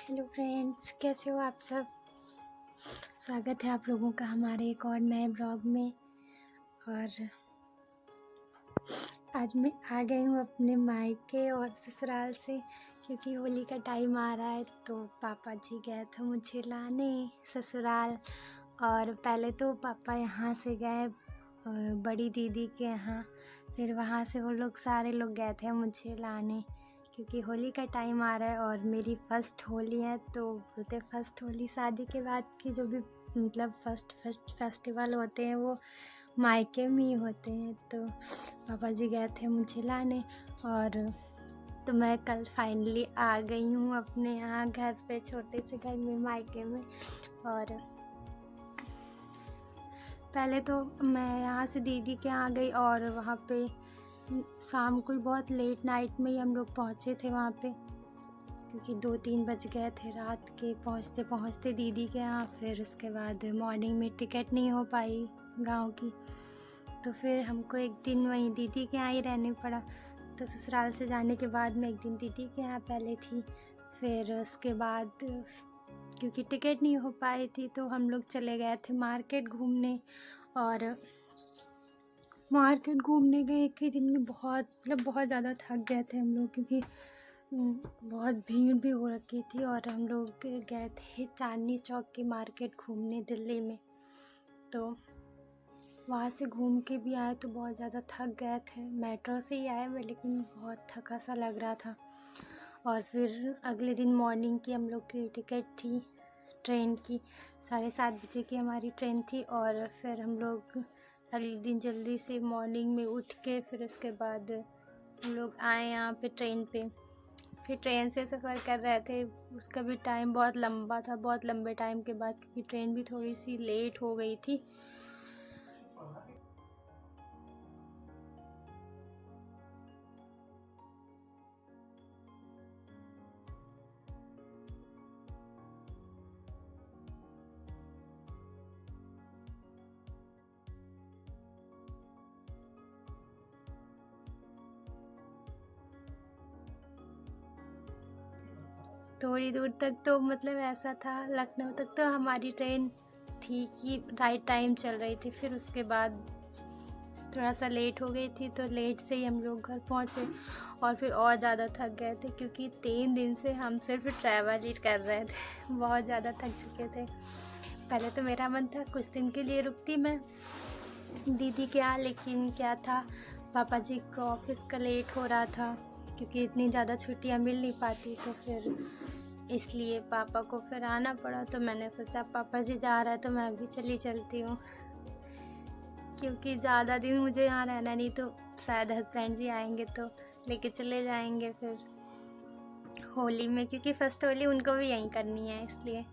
Hello friends, कैसे हो आप सब। स्वागत है आप लोगों का हमारे एक और नए ब्लॉग में। और आज मैं आ गई हूँ अपने मायके और ससुराल से, क्योंकि होली का टाइम आ रहा है। तो पापा जी गए थे मुझे लाने ससुराल। और पहले तो पापा यहाँ से गए बड़ी दीदी के यहाँ, फिर वहाँ से वो लोग सारे लोग गए थे मुझे लाने, क्योंकि होली का टाइम आ रहा है और मेरी फ़र्स्ट होली है। तो बोलते फ़र्स्ट होली शादी के बाद की जो भी मतलब फर्स्ट फेस्टिवल होते हैं वो मायके में ही होते हैं। तो पापा जी गए थे मुझे लाने और तो मैं कल फाइनली आ गई हूँ अपने यहाँ घर पे, छोटे से घर में मायके में। और पहले तो मैं यहाँ से दीदी के यहाँ गई और वहाँ पे शाम को ही बहुत लेट नाइट में ही हम लोग पहुँचे थे वहाँ पे, क्योंकि 2-3 बज गए थे रात के पहुँचते पहुँचते दीदी के यहाँ। फिर उसके बाद मॉर्निंग में टिकट नहीं हो पाई गांव की, तो फिर हमको एक दिन वहीं दीदी के यहाँ ही रहने पड़ा। तो ससुराल से जाने के बाद मैं एक दिन दीदी के यहाँ पहले थी। फिर उसके बाद क्योंकि टिकट नहीं हो पाई थी तो हम लोग चले गए थे मार्केट घूमने। और मार्केट घूमने गए एक ही दिन में बहुत ज़्यादा थक गए थे हम लोग, क्योंकि बहुत भीड़ भी हो रखी थी। और हम लोग गए थे चांदनी चौक की मार्केट घूमने दिल्ली में। तो वहाँ से घूम के भी आए तो बहुत ज़्यादा थक गए थे। मेट्रो से ही आए मैं, लेकिन बहुत थका सा लग रहा था। और फिर अगले दिन मॉर्निंग की हम लोग की टिकट थी ट्रेन की, 7:30 बजे की हमारी ट्रेन थी। और फिर हम लोग अगले दिन जल्दी से मॉर्निंग में उठ के फिर उसके बाद हम लोग आए यहाँ पे ट्रेन पे। फिर ट्रेन से सफ़र कर रहे थे, उसका भी टाइम बहुत लंबा था, बहुत लंबे टाइम के बाद, क्योंकि ट्रेन भी थोड़ी सी लेट हो गई थी। थोड़ी दूर तक तो मतलब ऐसा था, लखनऊ तक तो हमारी ट्रेन थी कि राइट टाइम चल रही थी। फिर उसके बाद थोड़ा सा लेट हो गई थी, तो लेट से ही हम लोग घर पहुँचे। और फिर और ज़्यादा थक गए थे, क्योंकि 3 दिन से हम सिर्फ ट्रैवल ही कर रहे थे। बहुत ज़्यादा थक चुके थे। पहले तो मेरा मन था कुछ दिन के लिए रुकती मैं दीदी के यहाँ, लेकिन क्या था, पापा जी को ऑफिस का लेट हो रहा था, क्योंकि इतनी ज़्यादा छुट्टियाँ मिल नहीं पाती। तो फिर इसलिए पापा को फिर आना पड़ा। तो मैंने सोचा पापा जी जा रहा है तो मैं भी चलती हूँ, क्योंकि ज़्यादा दिन मुझे यहाँ रहना नहीं। तो शायद हस्बैंड जी आएंगे तो लेके चले जाएंगे फिर होली में, क्योंकि फ़र्स्ट होली उनको भी यहीं करनी है, इसलिए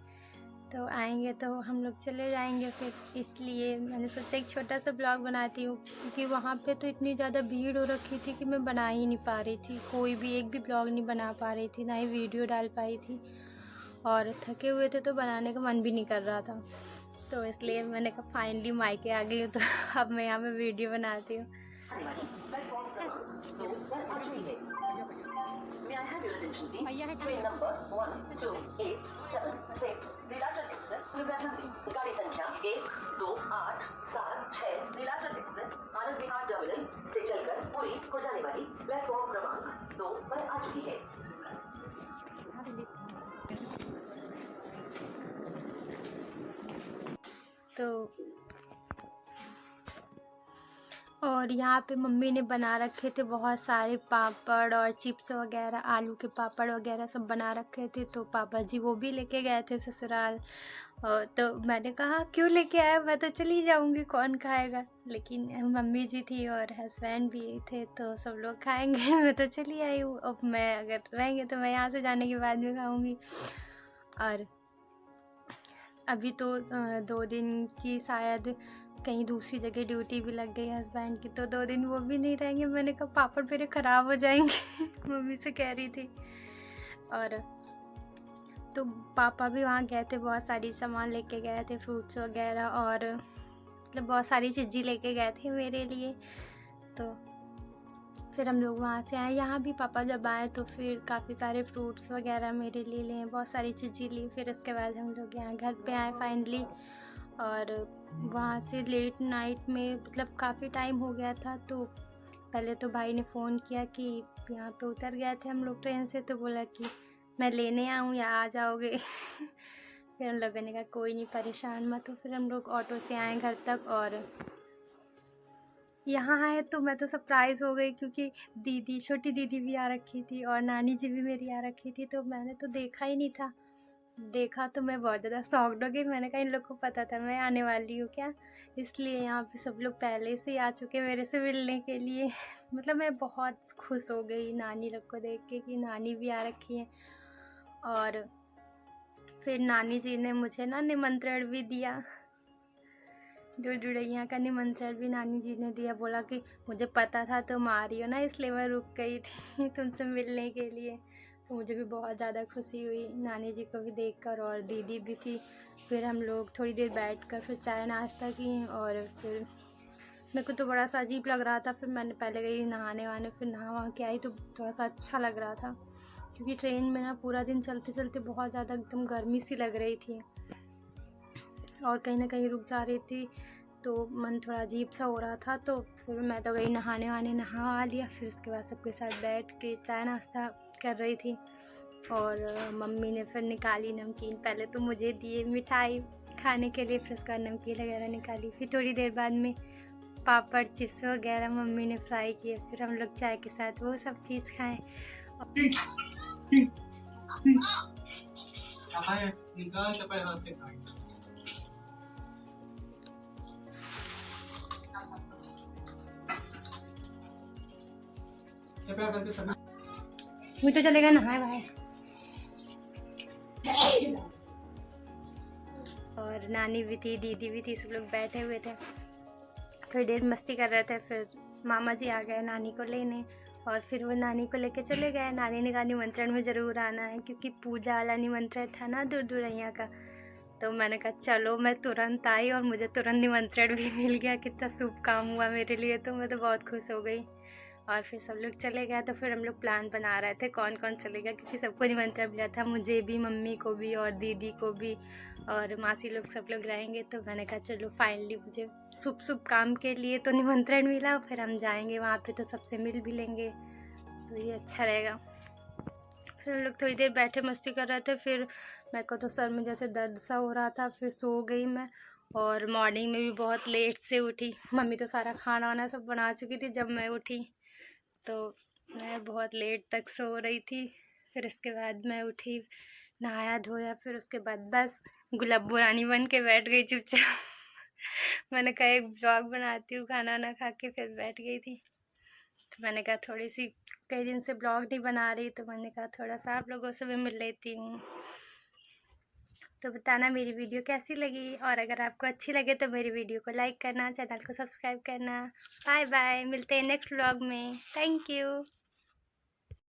तो आएंगे तो हम लोग चले जाएंगे फिर। इसलिए मैंने सोचा एक छोटा सा ब्लॉग बनाती हूँ, क्योंकि वहाँ पे तो इतनी ज़्यादा भीड़ हो रखी थी कि मैं बना ही नहीं पा रही थी, कोई भी एक भी ब्लॉग नहीं बना पा रही थी, ना ही वीडियो डाल पाई थी। और थके हुए थे तो बनाने का मन भी नहीं कर रहा था। तो इसलिए मैंने कहा फाइनली मायके आ गई हूँ, तो अब मैं यहाँ पे वीडियो बनाती हूँ। भैया है ट्रेन नंबर 12876 नीलाचल एक्सप्रेस गाड़ी संख्या 12876 नीलाचल एक्सप्रेस आनंद विहार टर्मिनल से चलकर पूरी हो जाने वाली प्लेटफॉर्म क्रमांक 2 पर आ चुकी है। तो और यहाँ पे मम्मी ने बना रखे थे बहुत सारे पापड़ और चिप्स वगैरह, आलू के पापड़ वगैरह सब बना रखे थे। तो पापा जी वो भी लेके गए थे ससुराल। तो मैंने कहा क्यों लेके आया, मैं तो चली जाऊँगी, कौन खाएगा। लेकिन मम्मी जी थी और हस्बैंड भी थे, तो सब लोग खाएंगे। मैं तो चली आई हूँ, अब मैं अगर रहेंगे तो मैं यहाँ से जाने के बाद में खाऊँगी। और अभी तो 2 दिन की शायद कहीं दूसरी जगह ड्यूटी भी लग गई हस्बैंड की, तो 2 दिन वो भी नहीं रहेंगे। मैंने कहा पापड़ मेरे ख़राब हो जाएंगे। मम्मी से कह रही थी। और तो पापा भी वहाँ गए थे, बहुत सारी सामान लेके गए थे, फ्रूट्स वगैरह, और मतलब बहुत सारी चीज़ें लेके गए थे मेरे लिए। तो फिर हम लोग वहाँ से आए। यहाँ भी पापा जब आए तो फिर काफ़ी सारे फ्रूट्स वगैरह मेरे लिए लिए, बहुत सारी चीज़ें ली। फिर उसके बाद हम लोग यहाँ घर पे आए फाइनली। और वहाँ से लेट नाइट में मतलब काफ़ी टाइम हो गया था, तो पहले तो भाई ने फ़ोन किया कि यहाँ पे उतर गए थे हम लोग ट्रेन से, तो बोला कि मैं लेने आऊँ या आ जाओगे। फिर हम लोगों ने कहा कोई नहीं, परेशान मत हो। फिर हम लोग ऑटो से आए घर तक। और यहाँ आए तो मैं तो सरप्राइज़ हो गई, क्योंकि दीदी, छोटी दीदी भी आ रखी थी और नानी जी भी मेरी आ रखी थी। तो मैंने तो देखा ही नहीं था, देखा तो मैं बहुत ज़्यादा शॉक्ड हो गई। मैंने कहा इन लोग को पता था मैं आने वाली हूँ क्या, इसलिए यहाँ पे सब लोग पहले से ही आ चुके मेरे से मिलने के लिए। मतलब मैं बहुत खुश हो गई नानी लोग को देख के कि नानी भी आ रखी है। और फिर नानी जी ने मुझे ना निमंत्रण भी दिया, जुड़ैया का निमंत्रण भी नानी जी ने दिया। बोला कि मुझे पता था तुम आ रही हो ना, इसलिए मैं रुक गई थी तुमसे मिलने के लिए। तो मुझे भी बहुत ज़्यादा खुशी हुई नानी जी को भी देखकर, और दीदी भी थी। फिर हम लोग थोड़ी देर बैठकर फिर चाय नाश्ता किए। और फिर मेरे को तो बड़ा सा अजीब लग रहा था। फिर मैंने पहले गई नहाने वहाने, फिर नहा वहा के आई तो थोड़ा सा अच्छा लग रहा था, क्योंकि ट्रेन में ना पूरा दिन चलते चलते बहुत ज़्यादा एकदम गर्मी सी लग रही थी और कहीं ना कहीं रुक जा रही थी, तो मन थोड़ा अजीब सा हो रहा था। तो फिर मैं तो गई नहाने वाने, नहा लिया। फिर उसके बाद सबके साथ बैठ के चाय नाश्ता कर रही थी। और मम्मी ने फिर निकाली नमकीन, पहले तो मुझे दिए मिठाई खाने के लिए, फिर उसका नमकीन वगैरह निकाली। फिर थोड़ी देर बाद में पापड़ चिप्स वगैरह मम्मी ने फ्राई किए। फिर हम लोग चाय के साथ वो सब चीज़ खाएँ। मुझे तो चलेगा नहाए भाई। और नानी भी थी, दीदी भी थी, सब लोग बैठे हुए थे, थोड़ी देर मस्ती कर रहे थे। फिर मामा जी आ गए नानी को लेने, और फिर वो नानी को लेके चले गए। नानी ने कहा निमंत्रण में ज़रूर आना है, क्योंकि पूजा वाला निमंत्रण था ना दुड़ैया का। तो मैंने कहा चलो, मैं तुरंत आई और मुझे तुरंत निमंत्रण भी मिल गया। कितना शुभ काम हुआ मेरे लिए, तो मैं तो बहुत खुश हो गई। और फिर सब लोग चले गए। तो फिर हम लोग प्लान बना रहे थे कौन कौन चलेगा, क्योंकि सबको निमंत्रण मिला था, मुझे भी, मम्मी को भी और दीदी को भी, और मासी लोग, सब लोग रहेंगे। तो मैंने कहा चलो फाइनली मुझे शुभ काम के लिए तो निमंत्रण मिला, फिर हम जाएंगे वहाँ पे तो सबसे मिल भी लेंगे, तो ये अच्छा रहेगा। फिर हम लोग थोड़ी देर बैठे मस्ती कर रहे थे। फिर मेरे को तो सर में जैसे दर्द सा हो रहा था, फिर सो गई मैं। और मॉर्निंग में भी बहुत लेट से उठी, मम्मी तो सारा खाना वाना सब बना चुकी थी जब मैं उठी, तो मैं बहुत लेट तक सो रही थी। फिर उसके बाद मैं उठी, नहाया धोया, फिर उसके बाद बस गुलाबो रानी बन के बैठ गई चुपचाप। मैंने कहा एक ब्लॉग बनाती हूँ खाना वाना खा के, फिर बैठ गई थी। तो मैंने कहा थोड़ी सी, कई दिन से ब्लॉग नहीं बना रही, तो मैंने कहा थोड़ा सा आप लोगों से भी मिल लेती हूँ। तो बताना मेरी वीडियो कैसी लगी, और अगर आपको अच्छी लगे तो मेरी वीडियो को लाइक करना, चैनल को सब्सक्राइब करना। बाय बाय, मिलते हैं नेक्स्ट व्लॉग में। Thank you.